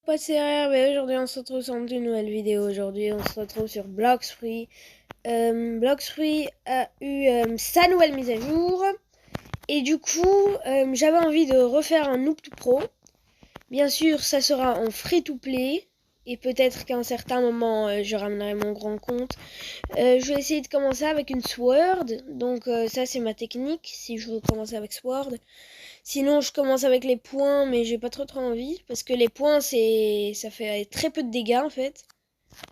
Pas c'est RB, aujourd'hui on se retrouve sur une nouvelle vidéo. Aujourd'hui on se retrouve sur Blox Fruits. Blox Fruits a eu sa nouvelle mise à jour. Et du coup, j'avais envie de refaire un Noob to Pro. Bien sûr, ça sera en free to play. Et peut-être qu'à un certain moment, je ramènerai mon grand compte. Je vais essayer de commencer avec une Sword. Donc ça c'est ma technique, si je veux commencer avec Sword. Sinon, je commence avec les points, mais j'ai pas trop envie. Parce que les points, ça fait très peu de dégâts, en fait.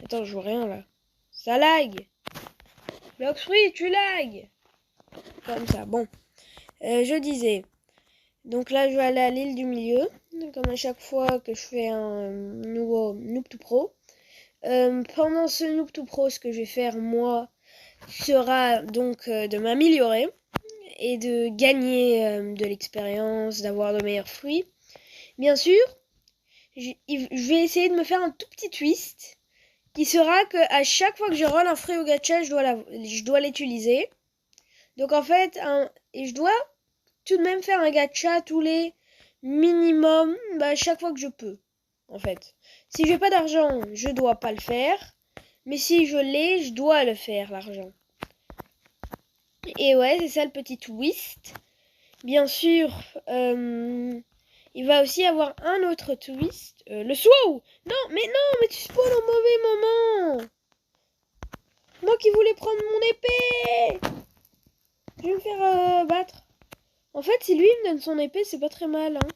Attends, je vois rien, là. Ça lag. Blox Fruits, tu lag. Comme ça, bon. Je disais. Donc là, je vais aller à l'île du milieu. Comme à chaque fois que je fais un nouveau Noob to Pro. Pendant ce Noob to Pro, ce que je vais faire, moi, sera donc de m'améliorer. Et de gagner de l'expérience, d'avoir de meilleurs fruits. Bien sûr, je vais essayer de me faire un tout petit twist qui sera que à chaque fois que je roll un fruit au gacha, je dois l'utiliser. Donc en fait, je dois tout de même faire un gacha tous les minimum, chaque fois que je peux. En fait, si j'ai pas d'argent, je dois pas le faire. Mais si je l'ai, je dois le faire, l'argent. Et ouais, c'est ça le petit twist. Bien sûr, il va aussi avoir un autre twist. Le SWOW! Non, mais tu spawns au mauvais moment! Moi qui voulais prendre mon épée! Je vais me faire battre. En fait, si lui me donne son épée, c'est pas très mal, hein.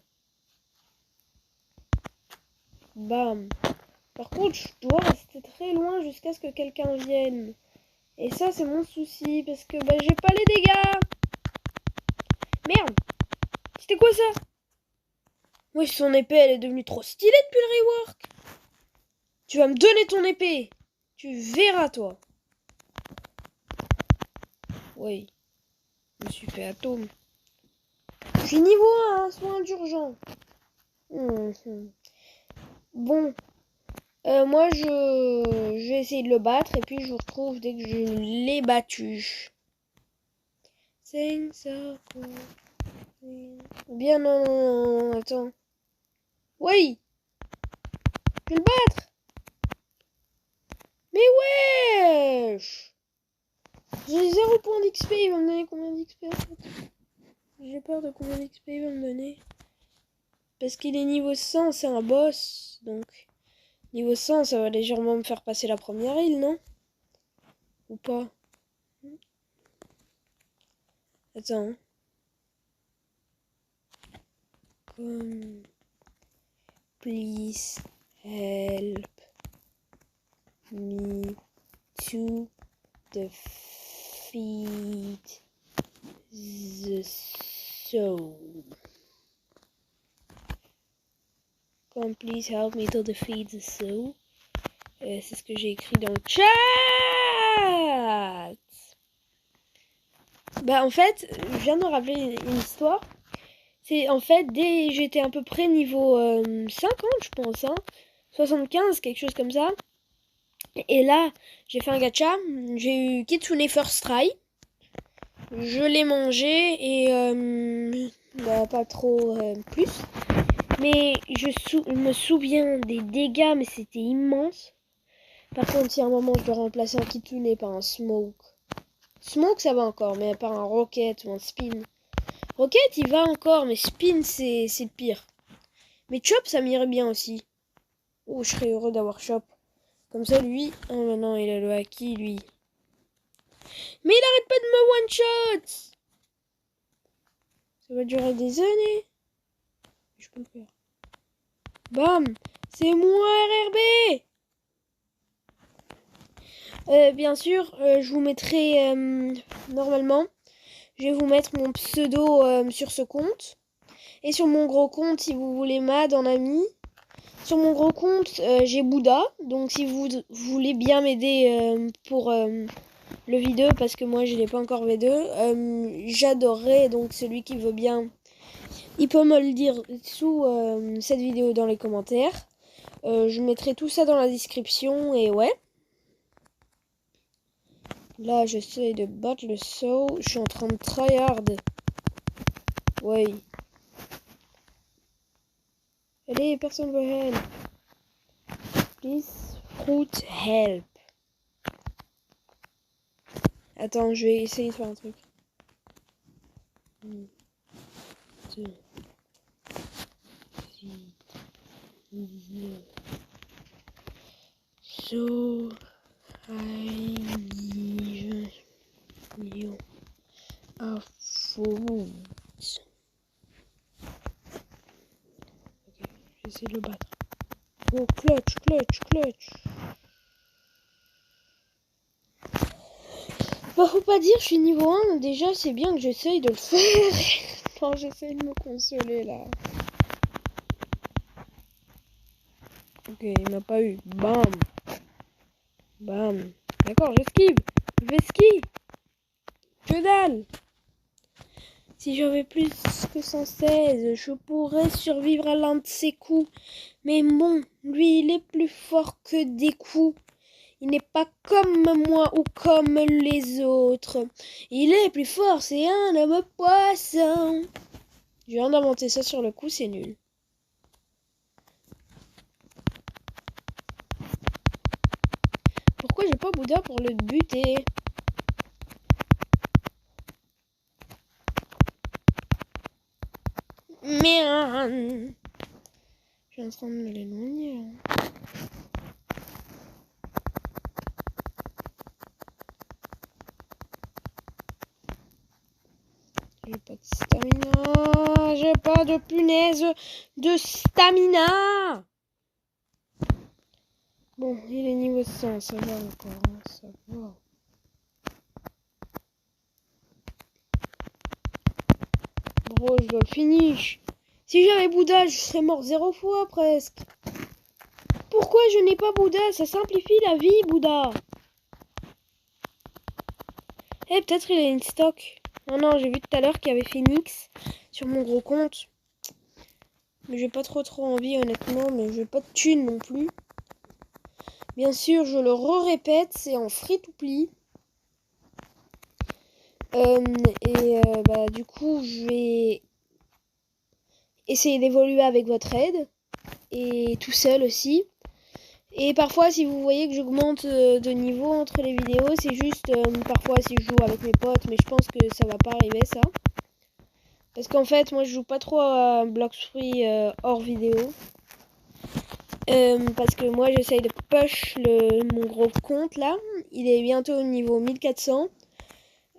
Bam. Par contre, je dois rester très loin jusqu'à ce que quelqu'un vienne. Et ça, c'est mon souci, parce que j'ai pas les dégâts. Merde! C'était quoi ça? Oui, son épée, elle est devenue trop stylée depuis le rework. Tu vas me donner ton épée. Tu verras, toi. Oui. Je me suis fait atome. Je suis niveau 1, soin d'urgence. Bon. Moi, je vais essayer de le battre. Et puis, je vous retrouve dès que je l'ai battu. Bien, non, attends. Oui. Je vais le battre. Mais wesh. J'ai 0 points d'XP. Il va me donner combien d'XP en fait? J'ai peur de combien d'XP il va me donner. Parce qu'il est niveau 100, c'est un boss. Donc, niveau 100, ça va légèrement me faire passer la première île, non? Ou pas? Attends. Please help me to defeat the soul. Please help me to defeat the soul. C'est ce que j'ai écrit dans le chat. En fait, je viens de me rappeler une histoire. C'est en fait, dès j'étais à peu près niveau 50, je pense, hein, 75, quelque chose comme ça. Et là, j'ai fait un gacha. J'ai eu Kitsune First Try. Je l'ai mangé et pas trop plus. Mais je me souviens des dégâts, mais c'était immense. Par contre, si à un moment je dois remplacer un Kitsune par un Smoke. Smoke, ça va encore, mais par un Rocket ou un Spin. Rocket, il va encore, mais Spin, c'est pire. Mais Chop, ça m'irait bien aussi. Oh, je serais heureux d'avoir Chop. Comme ça, lui... Oh, maintenant, il a le Haki, lui. Mais il arrête pas de me one-shot. Ça va durer des années. Je peux le faire. Bam. C'est moi, RRB. Bien sûr, je vous mettrai... normalement, je vais vous mettre mon pseudo sur ce compte. Et sur mon gros compte, si vous voulez MAD en ami. Sur mon gros compte, j'ai Bouddha. Donc si vous voulez bien m'aider pour le V2, parce que moi je n'ai pas encore V2, j'adorerais donc celui qui veut bien. Il peut me le dire sous cette vidéo dans les commentaires. Je mettrai tout ça dans la description et ouais. Là j'essaie de battre le saut. Je suis en train de tryhard. Ouais. Allez, personne veut help. Please. Fruit help. Attends, je vais essayer de faire un truc. So I give you a fruit. Ok, j'essaie de le battre. Oh, clutch. Bah, faut pas dire, je suis niveau 1. Déjà, c'est bien que j'essaye de le faire. Non, j'essaye de me consoler là. Ok, il m'a pas eu. Bam. D'accord, j'esquive. J'esquive. Que dalle. Si j'avais plus que 116, je pourrais survivre à l'un de ses coups. Mais bon, lui, il est plus fort que des coups. Il n'est pas comme moi ou comme les autres. Il est plus fort, c'est un homme poisson. Je viens d'inventer ça sur le coup, c'est nul. Pourquoi j'ai pas Bouddha pour le buter? Merde. Je suis en train de me l'éloigner. J'ai pas de stamina. J'ai pas de punaise de stamina. Bon, il est niveau 100, ça va encore. Hein, ça va. Bro, je dois le finish. Si j'avais Bouddha, je serais mort 0 fois presque. Pourquoi je n'ai pas Bouddha? Ça simplifie la vie, Bouddha. Eh, peut-être il a une stock. Non, j'ai vu tout à l'heure qu'il y avait Phoenix sur mon gros compte. Mais j'ai pas trop envie, honnêtement. Mais j'ai pas de thunes non plus. Bien sûr, je le répète, c'est en free-to-play. Du coup, je vais essayer d'évoluer avec votre aide. Et tout seul aussi. Et parfois, si vous voyez que j'augmente de niveau entre les vidéos, c'est juste parfois si je joue avec mes potes, mais je pense que ça va pas arriver ça. Parce qu'en fait, moi je joue pas trop à Bloxfree hors vidéo. Parce que moi j'essaye de push mon gros compte là. Il est bientôt au niveau 1400.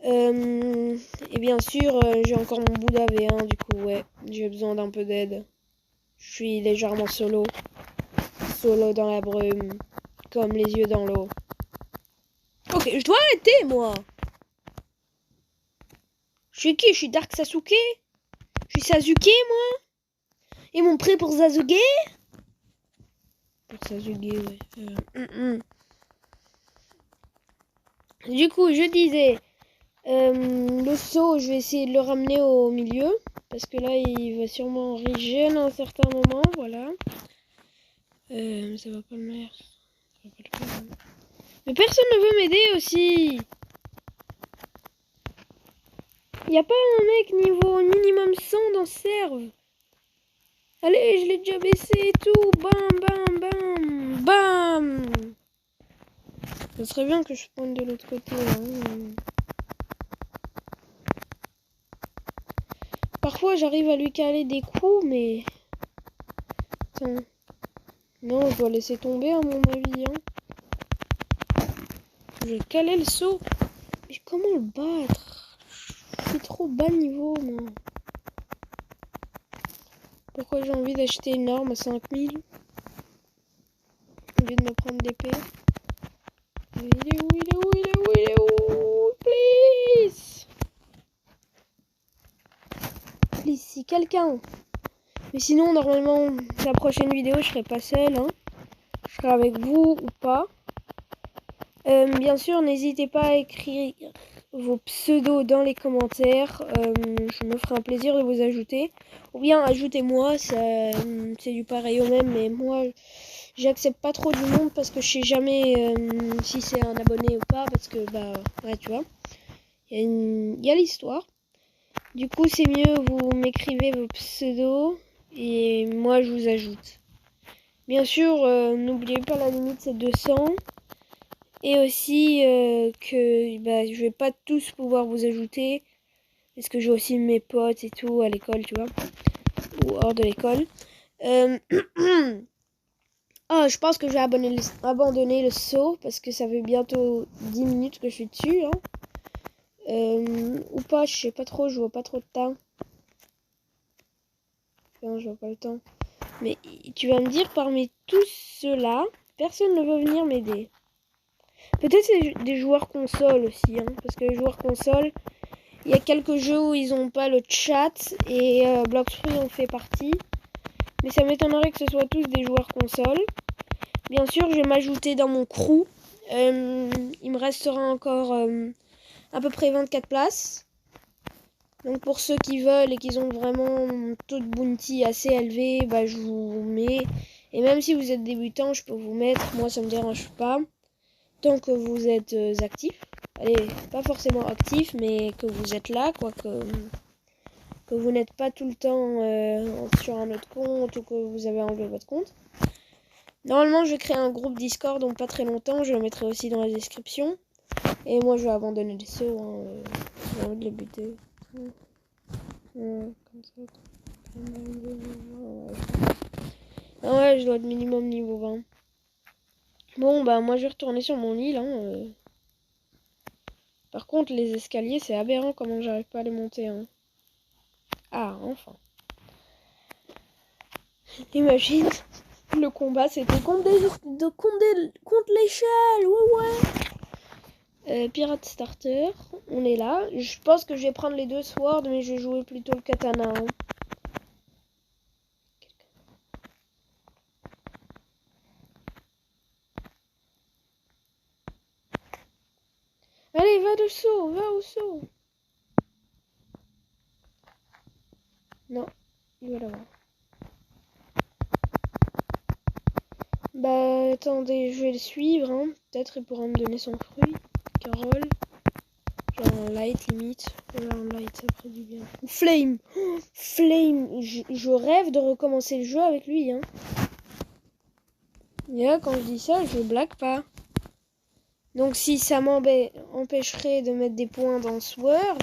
Et bien sûr, j'ai encore mon Bouddha V1, du coup, ouais, j'ai besoin d'un peu d'aide. Je suis légèrement solo dans la brume, comme les yeux dans l'eau. Ok, je dois arrêter, moi. Je suis qui? Je suis Dark Sasuke? Je suis Sasuke, moi? Ils m'ont pris pour Sasuke? Pour Sasuke, ouais. Du coup, je disais, le saut, je vais essayer de le ramener au milieu. Parce que là, il va sûrement régénérer à un certain moment, voilà. Ça va pas le faire. Ça va pas le faire. Mais personne ne veut m'aider aussi. Y a pas un mec niveau minimum 100 dans Serve. Allez, je l'ai déjà baissé et tout. Bam. Ça serait bien que je pointe de l'autre côté. Hein. Parfois, j'arrive à lui caler des coups, mais... Attends. Non, je dois laisser tomber à mon avis. Hein. Je vais caler le saut. Mais comment le battre? Je suis trop bas niveau, moi. Pourquoi j'ai envie d'acheter une arme à 5000 au lieu de me prendre l'épée? Il est où? Please! Please, si quelqu'un... Mais sinon, normalement, la prochaine vidéo, je serai pas seule. Hein. Je serai avec vous ou pas. Bien sûr, n'hésitez pas à écrire vos pseudos dans les commentaires. Je me ferai un plaisir de vous ajouter. Ou bien ajoutez-moi, c'est du pareil au même. Mais moi, j'accepte pas trop du monde parce que je sais jamais si c'est un abonné ou pas. Parce que, bah, ouais, tu vois. Il y a l'histoire. Du coup, c'est mieux, vous m'écrivez vos pseudos. Et moi, je vous ajoute. Bien sûr, n'oubliez pas la limite, c'est 200. Et aussi que je vais pas tous pouvoir vous ajouter. Parce que j'ai aussi mes potes et tout à l'école, tu vois. Ou hors de l'école. Ah, je pense que je vais abandonner le saut. Parce que ça fait bientôt 10 minutes que je suis dessus. Hein. Ou pas, je sais pas trop, je vois pas trop de temps. Non, je vois pas le temps. Mais tu vas me dire, parmi tous ceux-là, personne ne veut venir m'aider. Peut-être c'est des joueurs console aussi, hein, parce que les joueurs console, il y a quelques jeux où ils n'ont pas le chat et Bloxfree en fait partie. Mais ça m'étonnerait que ce soit tous des joueurs console. Bien sûr, je vais m'ajouter dans mon crew. Il me restera encore à peu près 24 places. Donc pour ceux qui veulent et qui ont vraiment un taux de bounty assez élevé, je vous mets. Et même si vous êtes débutant, je peux vous mettre. Moi, ça me dérange pas. Tant que vous êtes actif. Allez, pas forcément actif, mais que vous êtes là, quoi. Que vous n'êtes pas tout le temps sur un autre compte ou que vous avez enlevé votre compte. Normalement, je vais créer un groupe Discord dans pas très longtemps. Je le mettrai aussi dans la description. Et moi, je vais abandonner les sauts. J'ai envie de les buter. Comme ça. Ah ouais, je dois être minimum niveau 20. Bon, moi, je vais retourner sur mon île. Hein. Par contre, les escaliers, c'est aberrant comment j'arrive pas à les monter. Hein. Ah, enfin. Imagine, le combat, c'était contre l'échelle. Ouais. Pirate Starter, on est là. Je pense que je vais prendre les deux swords, mais je vais jouer plutôt le katana. Hein. Allez, va au saut. Non, il va l'avoir. Attendez, je vais le suivre. Hein. Peut-être il pourra me donner son fruit. Carole. Genre en light limite. Voilà, en light, ça ferait du bien. Flame. Oh, Flame. Je rêve de recommencer le jeu avec lui. Hein. Et là, quand je dis ça, je blague pas. Donc si ça m'empêcherait de mettre des points dans Sword,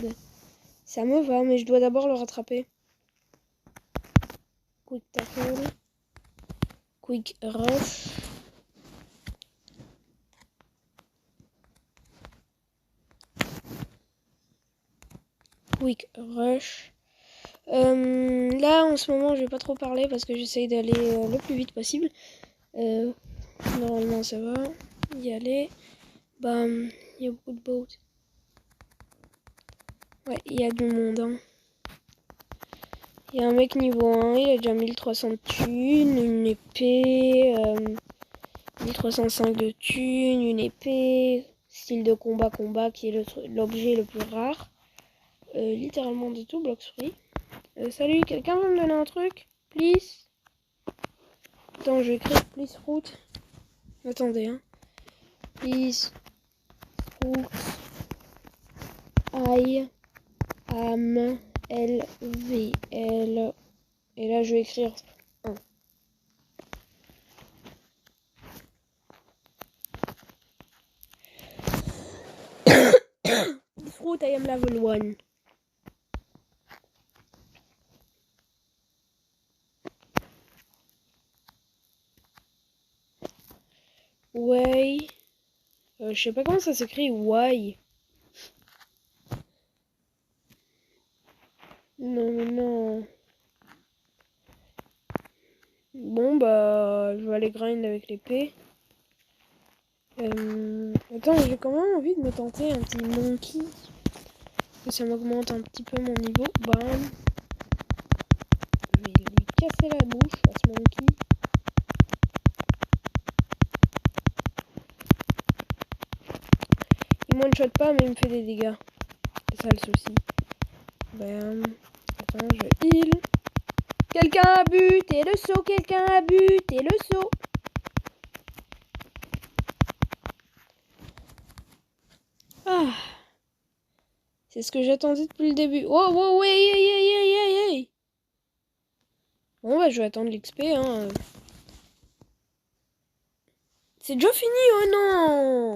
ça me va, mais je dois d'abord le rattraper. Quick tackle. Quick rush. Quick rush. Là, en ce moment, je vais pas trop parler parce que j'essaye d'aller le plus vite possible. Normalement, ça va. Y aller. Bam. Il y a beaucoup de boats. Ouais, il y a du monde. Hein. Il y a un mec niveau 1, il a déjà 1300 de thunes, une épée, 1305 de thunes, une épée, style de combat qui est l'objet le plus rare. Littéralement de tout, Bloxfree. Salut, quelqu'un veut me donner un truc? Please? Attends, je vais écrire please fruit. Attendez, hein. Please fruit. I am LVL. Et là, je vais écrire 1. Fruit, I am level 1. Ouais. Je sais pas comment ça s'écrit. Why? Non, mais non. Bon, je vais aller grind avec l'épée. Attends, j'ai quand même envie de me tenter un petit monkey. Que ça m'augmente un petit peu mon niveau. Bam. Je vais lui casser la bouche à ce monkey. Il one-shot pas, mais il me fait des dégâts. C'est ça le souci. Bam. Attends, je heal. Quelqu'un a buté le saut, quelqu'un a buté le saut. Ah. C'est ce que j'attendais depuis le début. Oh, wow, hey. Bon, je vais attendre l'XP, hein. C'est déjà fini, oh non!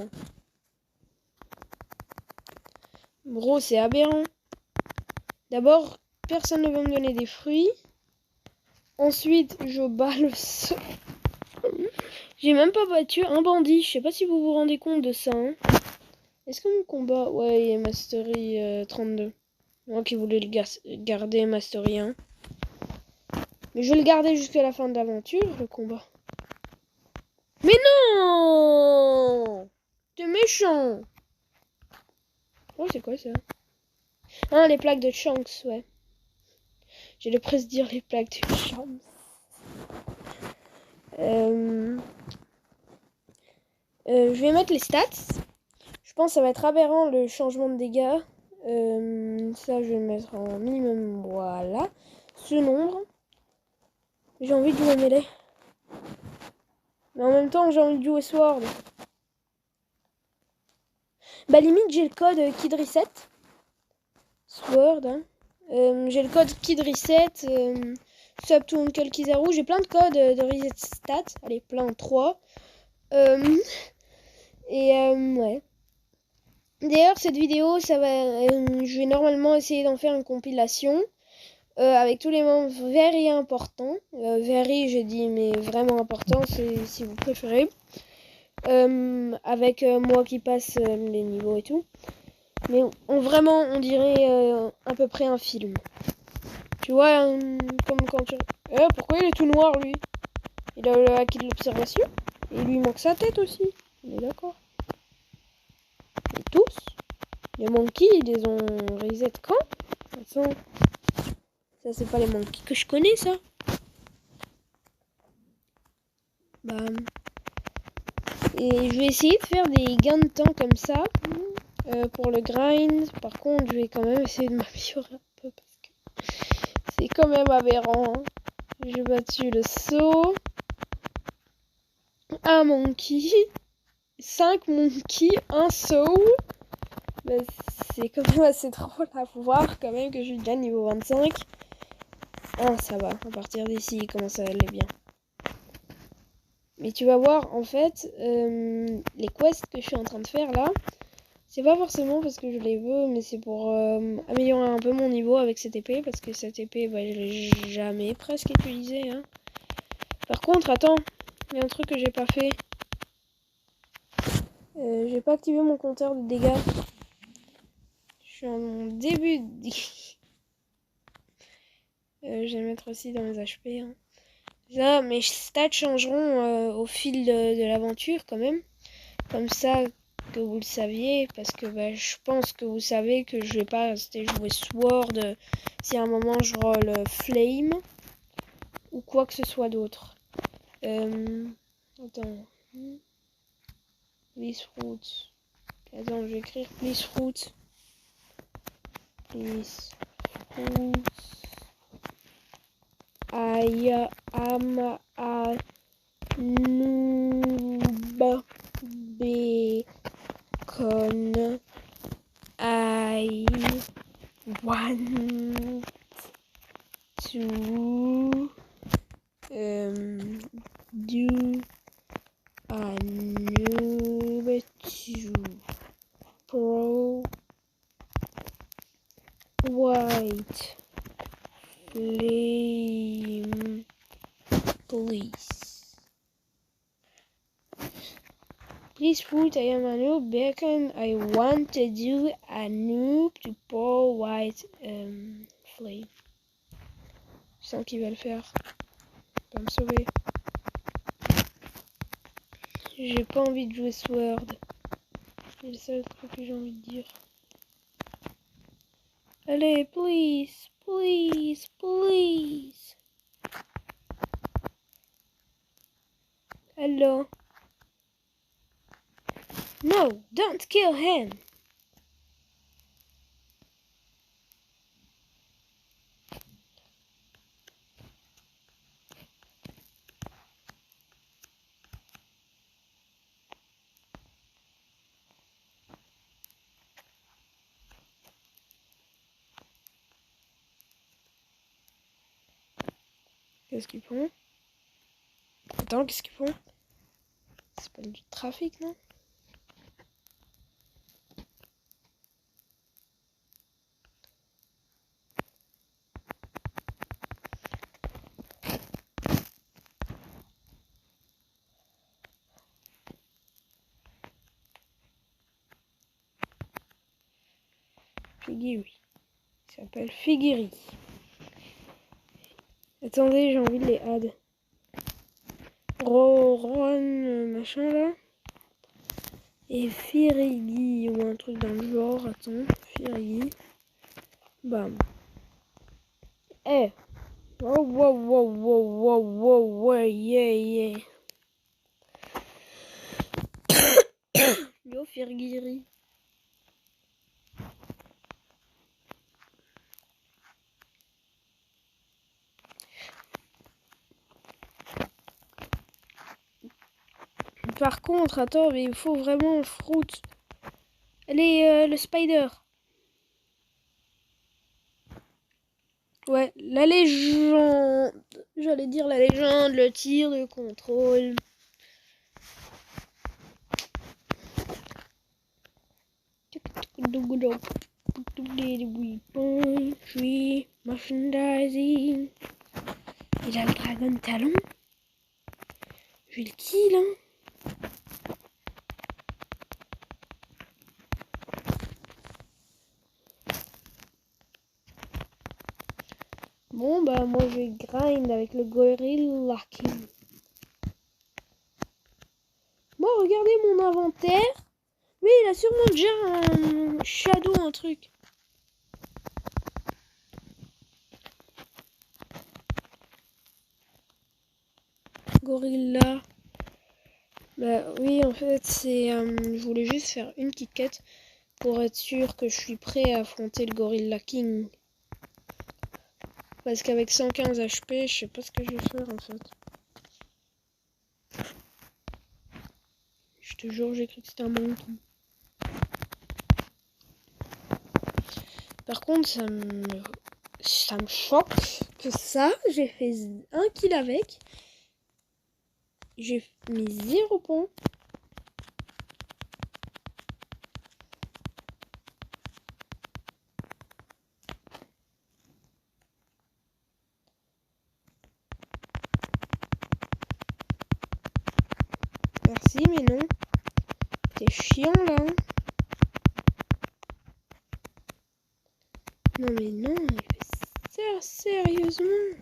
Bro, c'est aberrant. D'abord, personne ne va me donner des fruits. Ensuite, je bats le sol. J'ai même pas battu un bandit. Je sais pas si vous vous rendez compte de ça. Hein. Est-ce que mon combat... Ouais, il est Mastery 32. Moi qui voulais le garder Mastery 1. Mais je vais le garder jusqu'à la fin de l'aventure, le combat. Mais non! T'es méchant! Oh, c'est quoi ça? Ah, les plaques de Shanks, ouais. J'allais presque dire les plaques de Shanks. Je vais mettre les stats. Je pense que ça va être aberrant le changement de dégâts. Ça, je vais le mettre en minimum. Voilà. Ce nombre. J'ai envie de jouer mêlée. Mais en même temps, j'ai envie de jouer Sword. Bah, limite, j'ai le code Kid Reset. Sword. Hein. J'ai le code Kid Reset. Sub to Uncle Kizaru. J'ai plein de codes de reset stats. Allez, plein, 3. Ouais. D'ailleurs, cette vidéo, ça va, je vais normalement essayer d'en faire une compilation avec tous les membres very importants. Very, j'ai dit, mais vraiment important, si vous préférez. Avec moi qui passe les niveaux et tout. Mais vraiment, on dirait à peu près un film. Tu vois, comme quand tu... pourquoi il est tout noir, lui? Il a le acquis de l'observation. Et il lui manque sa tête aussi. On est d'accord. Et tous. Les monkeys, ils les ont reset quand? Attends. Ça, c'est pas les monkeys que je connais, ça. Bah. Et je vais essayer de faire des gains de temps comme ça. Pour le grind. Par contre, je vais quand même essayer de m'améliorer un peu. Parce que c'est quand même aberrant. Hein. J'ai battu le saut. Un monkey. 5 monkeys. Un saut. Bah, c'est quand même assez drôle à voir quand même que je suis déjà niveau 25. Ah, ça va. À partir d'ici, il commence à aller bien. Mais tu vas voir, en fait, les quests que je suis en train de faire là, c'est pas forcément parce que je les veux, mais c'est pour améliorer un peu mon niveau avec cette épée, parce que cette épée, bah, je l'ai jamais presque utilisée. Hein. Par contre, attends, il y a un truc que j'ai pas fait. J'ai pas activé mon compteur de dégâts. Je suis à mon début de... je vais le mettre aussi dans mes HP. Hein. Là, mes stats changeront au fil de l'aventure quand même. Comme ça que vous le saviez. Parce que bah, je pense que vous savez que je vais pas rester jouer Sword si à un moment je roll Flame. Ou quoi que ce soit d'autre. Attends. Please Fruit. Attends, je vais écrire Please Fruit. Please Fruit. I am a noob bacon. I want to do a noob to pro white flame. Please. Please Fruit, I am a noob bacon. I want to do a noob to pour white flame. Je sens qu'il va le faire. Il va me sauver. J'ai pas envie de jouer Sword. C'est le seul truc que j'ai envie de dire. Allez, please, please, please. Hello. No, don't kill him. Qu'est-ce qu'ils font? Attends, qu'est-ce qu'ils font? C'est pas du trafic, non? Figiri. Il s'appelle Figiri. Attendez, j'ai envie de les add. Roron, machin là. Et Firigi ou un truc dans le genre. Attends, Firigi. Bam. Eh. Wow, wow, wow, wow, wow, wow, wow, yeah, yeah. Yo, Firgiri. Par contre, attends, mais il faut vraiment Fruit. Allez, le Spider. Ouais, la légende. J'allais dire la légende, le tir de contrôle. Merchandising. Il a le Dragon Talon. Je vais le kill, hein. Bon, bah, moi, je vais grind avec le Gorilla King. Moi, regardez mon inventaire. Oui, il a sûrement déjà un shadow, un truc. Gorilla. Bah oui, en fait, c'est... je voulais juste faire une petite quête pour être sûr que je suis prêt à affronter le Gorilla King. Parce qu'avec 115 HP, je sais pas ce que je vais faire, en fait. Je te jure, j'ai cru que c'était un monkey. Par contre, ça me choque que ça, j'ai fait 1 kill avec. J'ai mis 0 points. Merci, mais non. T'es chiant, là. Non, mais non, il fait ça sérieusement.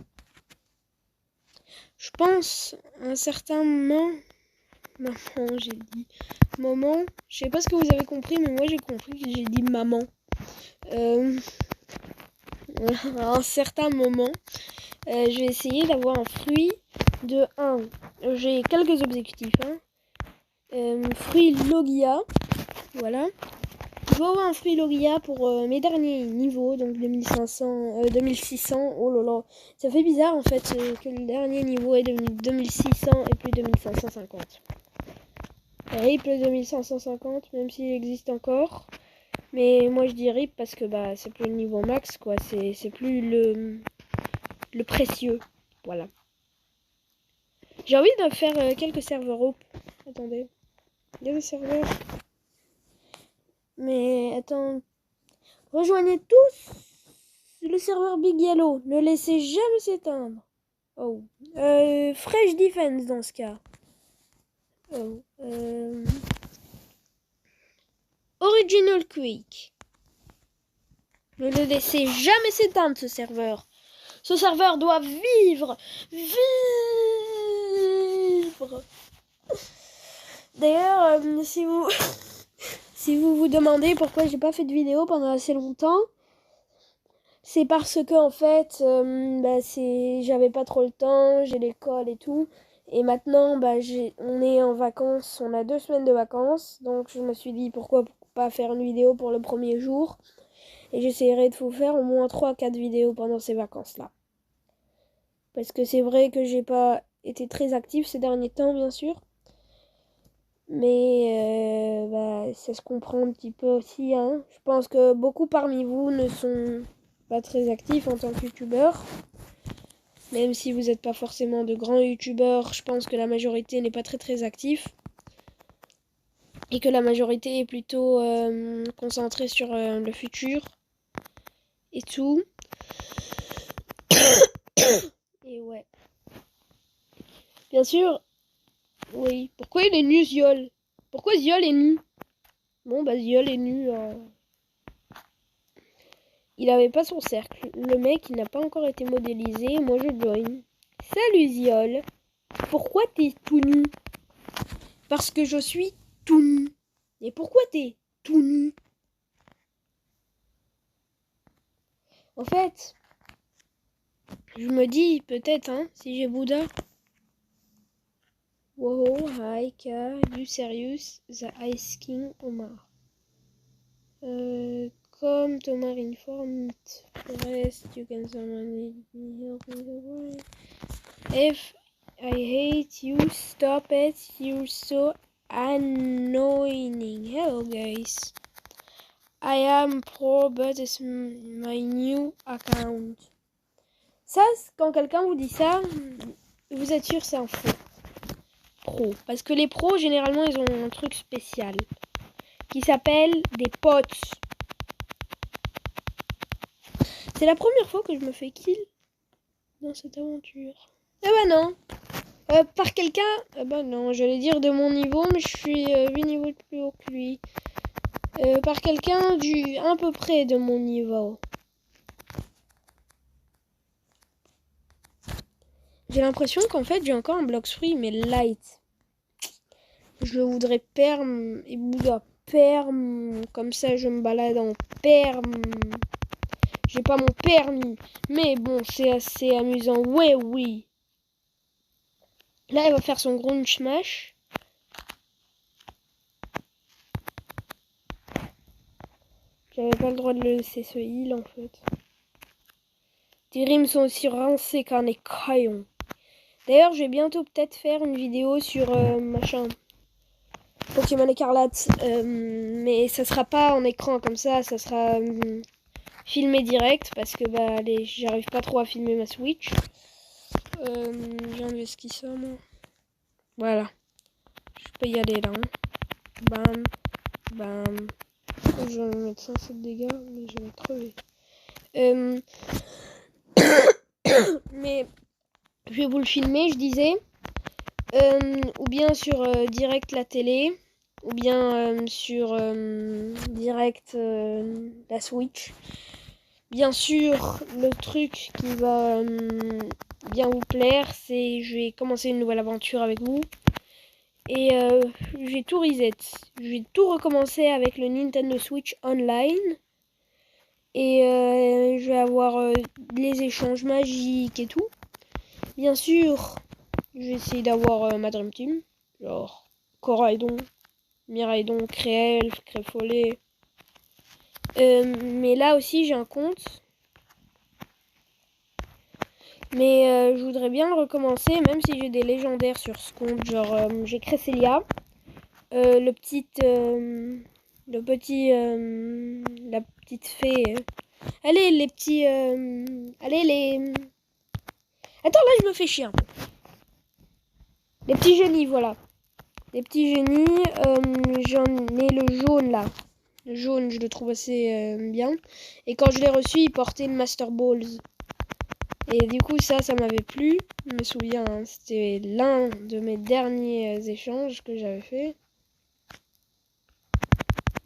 Je pense à un certain moment... Maman, j'ai dit... Maman, je sais pas ce que vous avez compris, mais moi j'ai compris que j'ai dit maman. À un certain moment, je vais essayer d'avoir un fruit de 1. J'ai quelques objectifs. Fruit Logia. Voilà. Je dois avoir un fruit Logia pour mes derniers niveaux, donc 2500, 2600. Oh là là, ça fait bizarre en fait que le dernier niveau est devenu 2600 et plus 2550. RIP le 2550, même s'il existe encore. Mais moi je dis RIP parce que bah c'est plus le niveau max quoi, c'est plus le précieux. Voilà. J'ai envie de faire quelques serveurs op. Attendez. Il y a des serveurs. Mais attends. Rejoignez tous le serveur Big Yellow. Ne laissez jamais s'éteindre. Oh. Fresh Defense dans ce cas. Oh. Original Quick. Ne le laissez jamais s'éteindre ce serveur. Ce serveur doit vivre. Vivre. D'ailleurs, si vous vous demandez pourquoi j'ai pas fait de vidéo pendant assez longtemps, c'est parce que en fait, j'avais pas trop le temps, j'ai l'école et tout. Et maintenant, on est en vacances, on a 2 semaines de vacances. Donc je me suis dit pourquoi pas faire une vidéo pour le premier jour. Et j'essaierai de vous faire au moins 3-4 vidéos pendant ces vacances-là. Parce que c'est vrai que j'ai pas été très active ces derniers temps, bien sûr. Mais ça se comprend un petit peu aussi. Hein. Je pense que beaucoup parmi vous ne sont pas très actifs en tant que youtubeur. Même si vous n'êtes pas forcément de grands youtubeurs, je pense que la majorité n'est pas très actif. et que la majorité est plutôt concentrée sur le futur et tout. Et ouais. Bien sûr, oui. Pourquoi il est nu, Ziol? Pourquoi Ziol est nu? Bon, bah Ziol est nu. Il avait pas son cercle. Le mec, il n'a pas encore été modélisé. Moi, je join. Salut Ziol. Pourquoi t'es tout nu? Parce que je suis tout nu. Et pourquoi t'es tout nu? En fait, je me dis peut-être, hein, si j'ai Bouddha. Wow, hi, you serious? The Ice King Omar. Comme Thomas informed, rest, you can summon me. If I hate you, stop it. You're so annoying. Hello, guys. I am pro, but it's my new account. Ça, quand quelqu'un vous dit ça, vous êtes sûr c'est un faux. Pro. Parce que les pros, généralement, ils ont un truc spécial qui s'appelle des potes. C'est la première fois que je me fais kill dans cette aventure. Ah bah non. Par quelqu'un. Ah bah non, j'allais dire de mon niveau, mais je suis 8 niveaux plus haut que lui. Par quelqu'un du à peu près de mon niveau. J'ai l'impression qu'en fait j'ai encore un Blox Free mais light. Je voudrais perm et Bouddha perm. Comme ça je me balade en perm. J'ai pas mon permis. Mais bon, c'est assez amusant. Ouais, oui. Là, elle va faire son ground smash. J'avais pas le droit de le laisser ce heal en fait. Tes rimes sont aussi rincées qu'un écaillon. D'ailleurs, je vais bientôt peut-être faire une vidéo sur machin. Pokémon Écarlate. Mais ça sera pas en écran comme ça sera filmé direct parce que bah j'arrive pas trop à filmer ma Switch. J'ai enlevé ce qui sort moi. Voilà. Je peux y aller là. Hein. Bam. Bam. Je vais mettre 107 dégâts, mais je vais crever. Mais je vais vous le filmer, je disais. Ou bien sur direct la télé. Ou bien sur direct la Switch. Bien sûr, le truc qui va bien vous plaire, c'est je vais commencer une nouvelle aventure avec vous. Et je vais tout reset. Je vais tout recommencer avec le Nintendo Switch Online. Et je vais avoir les échanges magiques et tout. Bien sûr, je vais essayer d'avoir ma Dream Team. Genre Coraidon, Miraidon, Créelf, Créfollet. Mais là aussi, j'ai un compte. Mais je voudrais bien le recommencer, même si j'ai des légendaires sur ce compte. Genre, j'ai Cresselia. La petite fée. Allez, les petits. Allez, les. Attends, là, je me fais chier un peu. Les petits génies, voilà. Les petits génies. J'en ai le jaune là. Le jaune, je le trouve assez bien. Et quand je l'ai reçu, il portait le Master Balls. Et du coup, ça m'avait plu. Je me souviens, hein, c'était l'un de mes derniers échanges que j'avais fait.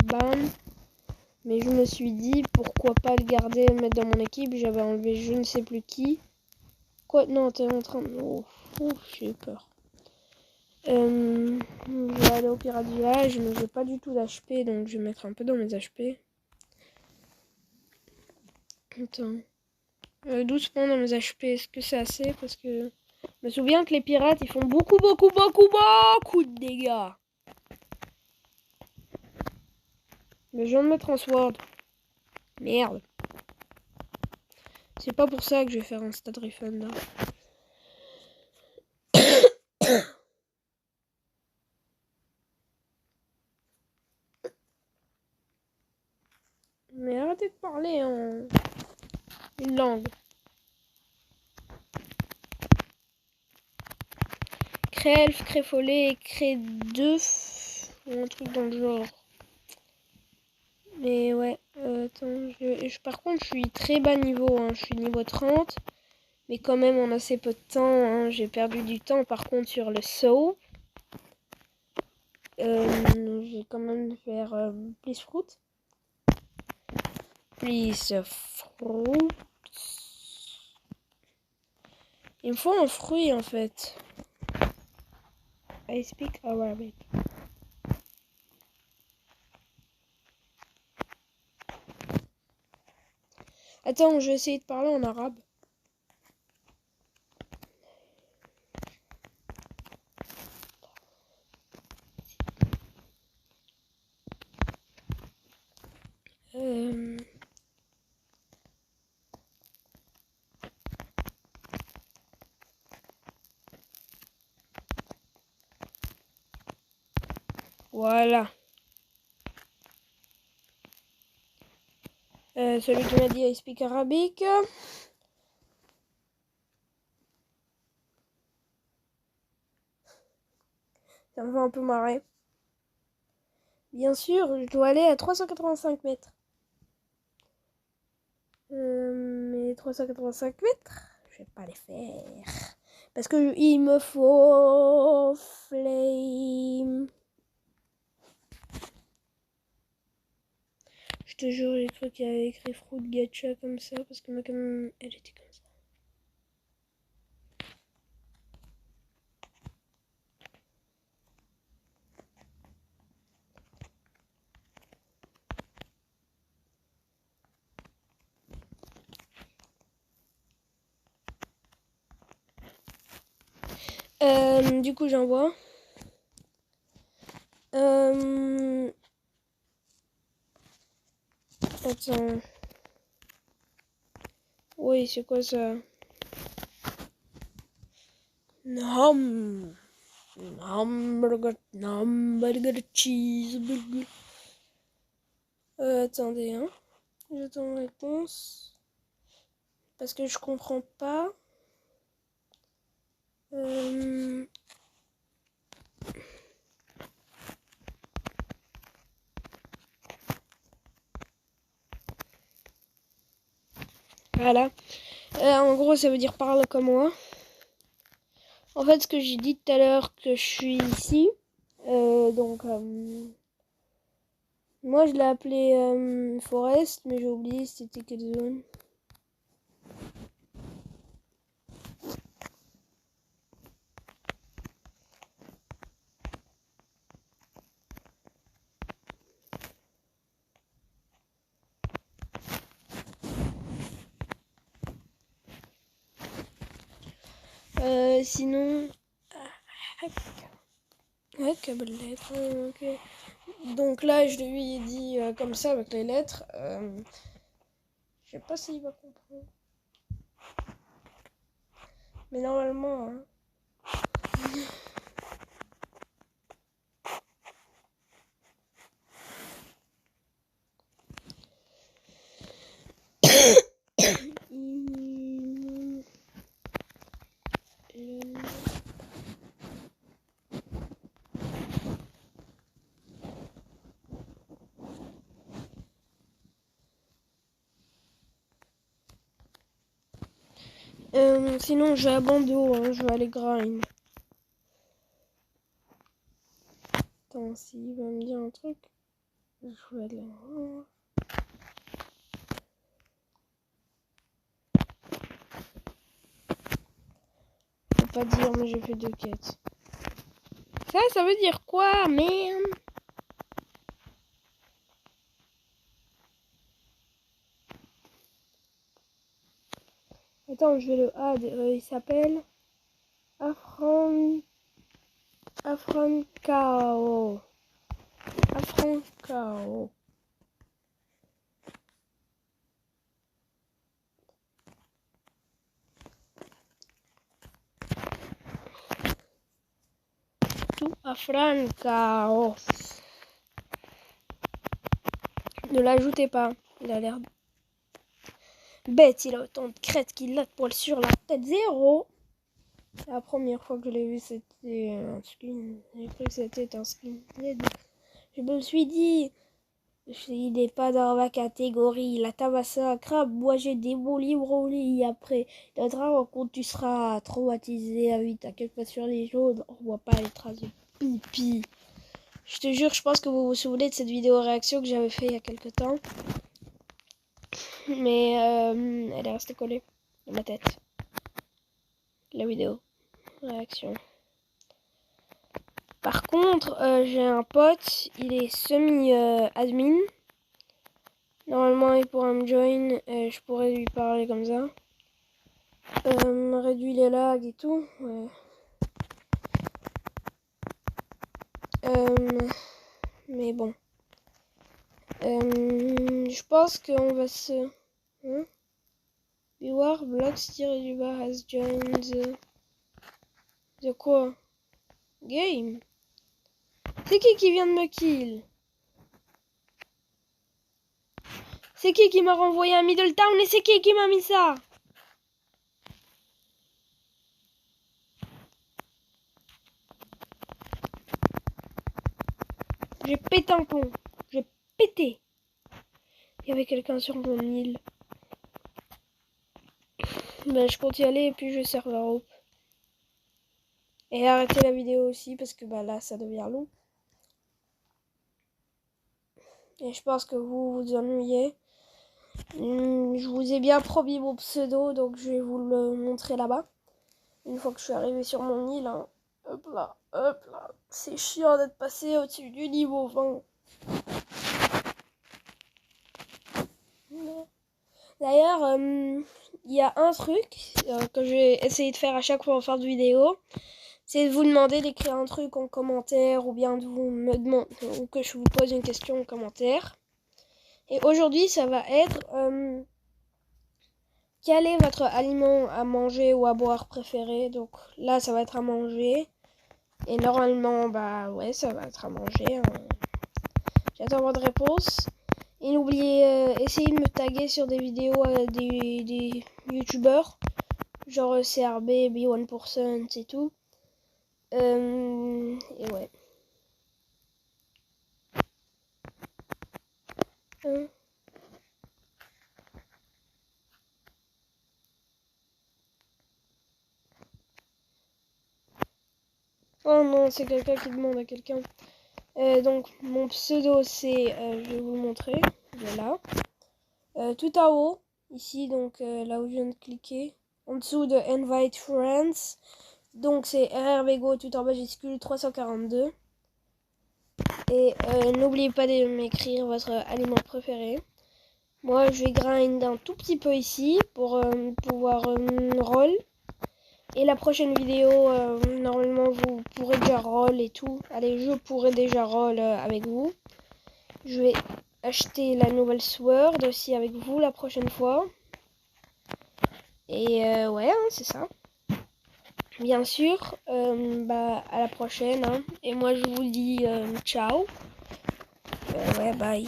Bam. Mais je me suis dit, pourquoi pas le garder, le mettre dans mon équipe. J'avais enlevé je ne sais plus qui. Quoi? Non, t'es en train de... Oh, j'ai eu peur. Je vais aller au pirate village, mais j'ai pas du tout d'HP, donc je vais mettre un peu dans mes HP. Attends. 12 points dans mes HP, est-ce que c'est assez? Parce que je me souviens que les pirates, ils font beaucoup de dégâts. Mais je viens de mettre en sword. Merde. C'est pas pour ça que je vais faire un stat refund là. Mais arrêtez de parler en une langue. Créelf, Créfollet et Cré 2. ou un truc dans le genre. Mais ouais, attends, par contre, je suis très bas niveau, hein, je suis niveau 30. Mais quand même, en assez peu de temps, hein, j'ai perdu du temps. Par contre, sur le saut, je vais quand même faire please fruit. Please fruit. Il me faut un fruit en fait. I speak Arabic. Attends, je vais essayer de parler en arabe. Voilà. Celui qui m'a dit I speak Arabic. Ça me fait un peu marrer. Bien sûr, je dois aller à 385 mètres. Mais 385 mètres, je vais pas les faire. Parce que il me faut flame. Je te jure, j'ai cru qu'il y avait écrit Fruit Gacha comme ça. Parce que moi, comme elle était comme ça. Du coup, j'envoie. Attends. Oui, c'est quoi ça? Hamburger, cheeseburger. Attendez, hein. J'attends une réponse. Parce que je comprends pas. Voilà. En gros, ça veut dire parle comme moi. En fait, ce que j'ai dit tout à l'heure, que je suis ici. Donc, moi, je l'ai appelé Forest, mais j'ai oublié c'était quelle zone. Sinon... Ok. Donc là, je lui ai dit comme ça avec les lettres. Je sais pas s'il va comprendre. Mais normalement... Hein. Sinon, je vais à Bando, hein, je vais aller grind. Attends, s'il va me dire un truc, je vais aller... Faut pas dire, mais j'ai fait 2 quêtes. Ça veut dire quoi, merde? Attends, je vais le add. Il s'appelle Afrancao. Afrancao. Tout Afrancao. Ne l'ajoutez pas. Il a l'air bête. Il a autant de crêtes qu'il a de poils sur la tête. 0. La première fois que je l'ai vu, c'était un skin. J'ai cru que c'était un skin. Je me suis dit, il n'est pas dans ma catégorie. La tabassé un crabe, moi j'ai des mots libres au lit. Après notre rencontre, tu seras traumatisé à vie. T'inquiète pas sur les jaunes, on voit pas les traces de pipi. Je te jure, je pense que vous vous souvenez de cette vidéo réaction que j'avais fait il y a quelques temps. Mais elle est restée collée dans ma tête. La vidéo réaction. Par contre, j'ai un pote, il est semi-admin. Normalement, il pourra me join, je pourrais lui parler comme ça. Réduit les lags et tout. Ouais. Mais bon. Je pense qu'on va se... Beware, Blocks, du bas has joined the quoi? Game. C'est qui vient de me kill? C'est qui m'a renvoyé à Middletown et c'est qui m'a mis ça? J'ai pété un plomb. J'ai pété. Il y avait quelqu'un sur mon île. Ben, je compte y aller et puis je serveur up. Et arrêter la vidéo aussi parce que bah, là ça devient long. Et je pense que vous vous ennuyez. Je vous ai bien promis mon pseudo, donc je vais vous le montrer là-bas. Une fois que je suis arrivé sur mon île, hein. Hop là, hop là. C'est chiant d'être passé au-dessus du niveau 20. D'ailleurs, il y a un truc que je vais essayer de faire à chaque fois en fin de vidéo. C'est de vous demander d'écrire un truc en commentaire ou bien de vous me demander ou que je vous pose une question en commentaire. Et aujourd'hui, ça va être quel est votre aliment à manger ou à boire préféré? Donc là, ça va être à manger. Et normalement, bah ouais, ça va être à manger. Hein. J'attends votre réponse. Et n'oubliez, essayez de me taguer sur des vidéos des youtubeurs. Genre CRB, B1% et tout. Et ouais. Oh non, c'est quelqu'un qui demande à quelqu'un. Donc, mon pseudo, c'est... je vais vous le montrer. Voilà. Tout en haut, ici, donc là où je viens de cliquer. En dessous de Invite Friends. Donc, c'est RRVGO tout en majuscule 342. Et n'oubliez pas de m'écrire votre aliment préféré. Moi, je vais grind un tout petit peu ici pour pouvoir roll. Et la prochaine vidéo, normalement, vous pourrez déjà roll et tout. Allez, je pourrai déjà roll avec vous. Je vais acheter la nouvelle Sword aussi avec vous la prochaine fois. Et ouais, hein, c'est ça. Bien sûr, bah, à la prochaine. Hein. Et moi, je vous dis ciao. Ouais, bye.